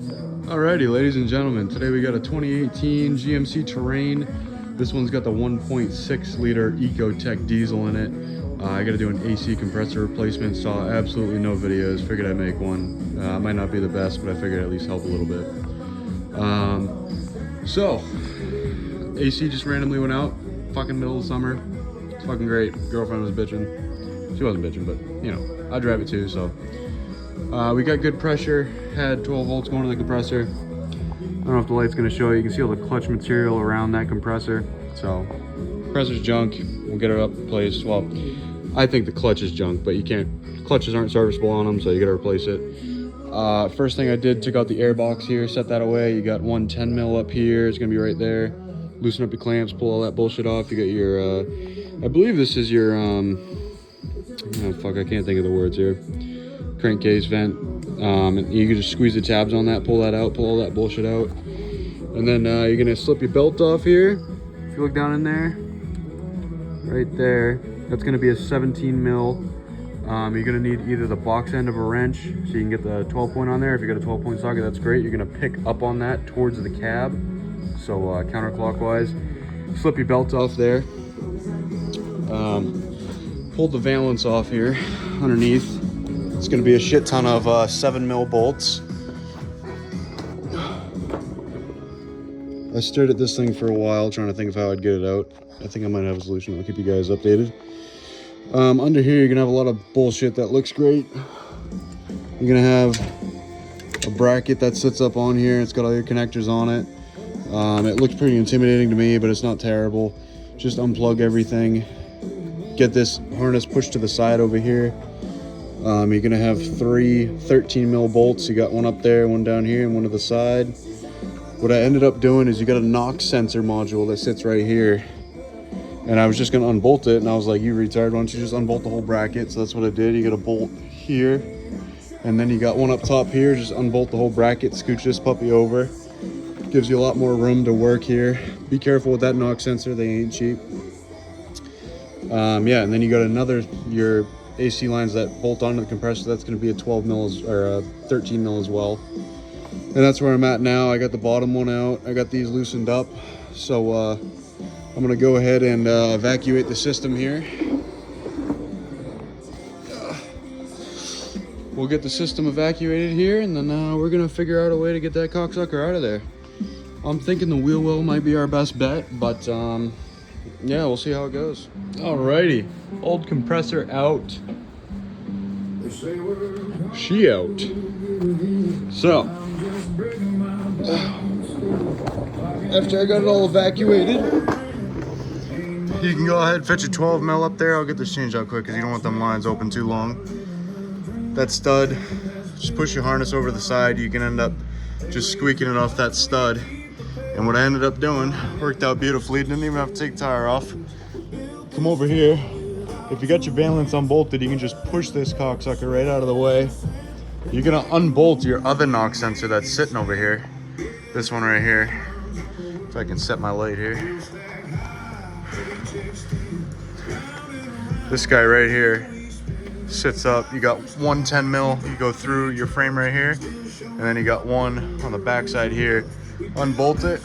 Alrighty, ladies and gentlemen, today we got a 2018 GMC Terrain. This one's got the 1.6 liter Ecotech diesel in it. I got to do an AC compressor replacement. Saw absolutely no videos. Figured I'd make one. Might not be the best, but I figured I'd at least help a little bit. So AC just randomly went out. Fucking middle of summer. It's fucking great. Girlfriend was bitching. She wasn't bitching, but you know, I drive it too. So we got good pressure. Had 12 volts going to the compressor. I don't know if the light's going to show you. You can see all the clutch material around that compressor. So compressor's junk. We'll get it up replaced. Well, I think the clutch is junk, but you can't. Clutches aren't serviceable on them, so you got to replace it. First thing I did, took out the air box here, set that away. You got one 10 mil up here. It's going to be right there. Loosen up your clamps, pull all that bullshit off. You got your, I believe this is your, oh fuck, I can't think of the words here. Crankcase vent. And you can just squeeze the tabs on that, pull that out, pull all that bullshit out. And then you're going to slip your belt off here. If you look down in there, right there, that's going to be a 17 mil. You're going to need either the box end of a wrench, so you can get the 12 point on there. If you got a 12 point socket, that's great. You're going to pick up on that towards the cab, so counterclockwise. Slip your belt off there. Pull the valance off here underneath. It's going to be a shit ton of 7 mil bolts. I stared at this thing for a while trying to think of how I'd get it out. I think I might have a solution. I'll keep you guys updated. Under here, you're gonna have a lot of bullshit that looks great. You're gonna have a bracket that sits up on here. It's got all your connectors on it. It looks pretty intimidating to me, but it's not terrible. Just unplug everything. Get this harness pushed to the side over here. You're gonna have 3 13 mil bolts. You got one up there, one down here, and one to the side. What I ended up doing is you got a knock sensor module that sits right here. And I was just gonna unbolt it, and I was like, you retard, why don't you just unbolt the whole bracket? So that's what I did. You got a bolt here, and then you got one up top here. Just unbolt the whole bracket, scooch this puppy over. Gives you a lot more room to work here. Be careful with that knock sensor, they ain't cheap. Yeah, and then you got another, your AC lines that bolt onto the compressor. That's gonna be a 12 mil or a 13 mil as well. And that's where I'm at now. I got the bottom one out. I got these loosened up. So I'm gonna go ahead and evacuate the system here. We'll get the system evacuated here, and then we're gonna figure out a way to get that cocksucker out of there. I'm thinking the wheel well might be our best bet, but yeah, we'll see how it goes. Alrighty, old compressor out. She out. So, after I got it all evacuated, you can go ahead and fetch a 12 mil up there. I'll get this changed out quick because you don't want them lines open too long. That stud, just push your harness over the side. You can end up just squeaking it off that stud. And what I ended up doing worked out beautifully. Didn't even have to take the tire off. Come over here. If you got your valance unbolted, you can just push this cocksucker right out of the way. You're gonna unbolt your other knock sensor that's sitting over here. This one right here. If I can set my light here. This guy right here sits up. You got one 10 mil, you go through your frame right here, and then you got one on the back side here. Unbolt it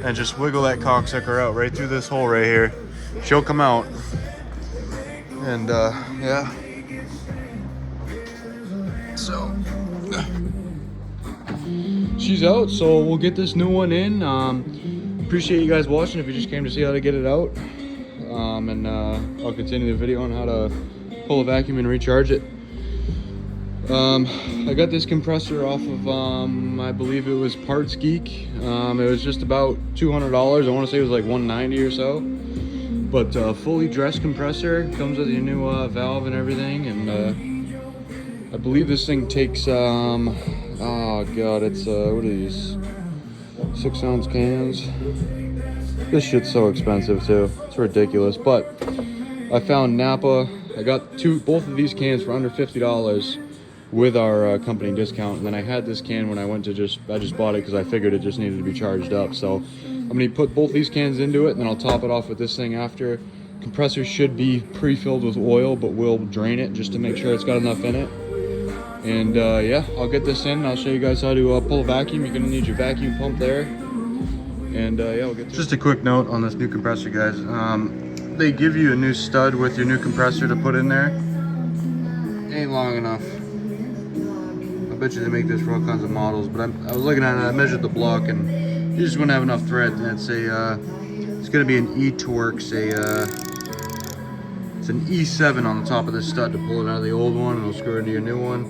and just wiggle that cocksucker out right through this hole right here. She'll come out. And yeah. So she's out, so we'll get this new one in. Appreciate you guys watching if you just came to see how to get it out. And I'll continue the video on how to pull a vacuum and recharge it. I got this compressor off of, I believe it was Parts Geek. It was just about $200. I want to say it was like $190 or so. But fully dressed compressor, comes with your new valve and everything. And I believe this thing takes, oh god, it's, what are these? 6-ounce cans. This shit's so expensive too. It's ridiculous. But I found Napa. I got both of these cans for under $50 with our company discount. And then I had this can when I went to I just bought it because I figured it just needed to be charged up. So I'm gonna put both these cans into it, and then I'll top it off with this thing after. Compressor should be pre-filled with oil, but we'll drain it just to make sure it's got enough in it. And yeah, I'll get this in and I'll show you guys how to pull a vacuum. You're gonna need your vacuum pump there. And yeah, we'll get to just a quick note on this new compressor, guys. They give you a new stud with your new compressor to put in there. Ain't long enough. I bet you they make this for all kinds of models, but I was looking at it, I measured the block, and you just wouldn't have enough thread. And it's it's gonna be an E-Torx, it's an E7 on the top of this stud to pull it out of the old one, and it'll screw it into your new one.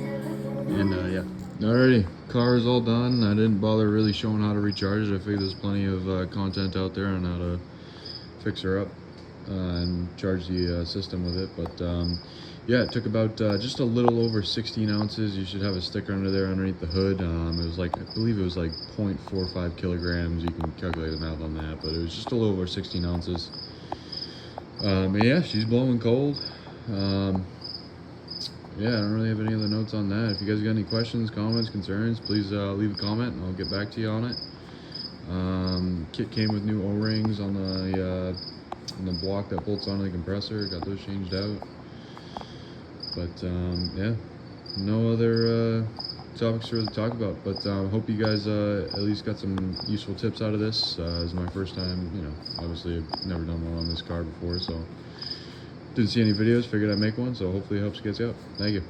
And yeah. Alrighty, car is all done. I didn't bother really showing how to recharge it. I figured there's plenty of content out there on how to fix her up and charge the system with it. But yeah, it took about just a little over 16 ounces. You should have a sticker under there underneath the hood. It was like, I believe it was like 0.45 kilograms. You can calculate the math on that, but it was just a little over 16 ounces. And yeah, she's blowing cold. Yeah, I don't really have any other notes on that. If you guys got any questions, comments, concerns, please leave a comment and I'll get back to you on it. Kit came with new O-rings on the block that bolts onto the compressor. Got those changed out. But yeah, no other topics to really talk about. But hope you guys at least got some useful tips out of this. It's my first time, you know, obviously I've never done one on this car before, so didn't see any videos, figured I'd make one, so hopefully it helps you guys out. Thank you.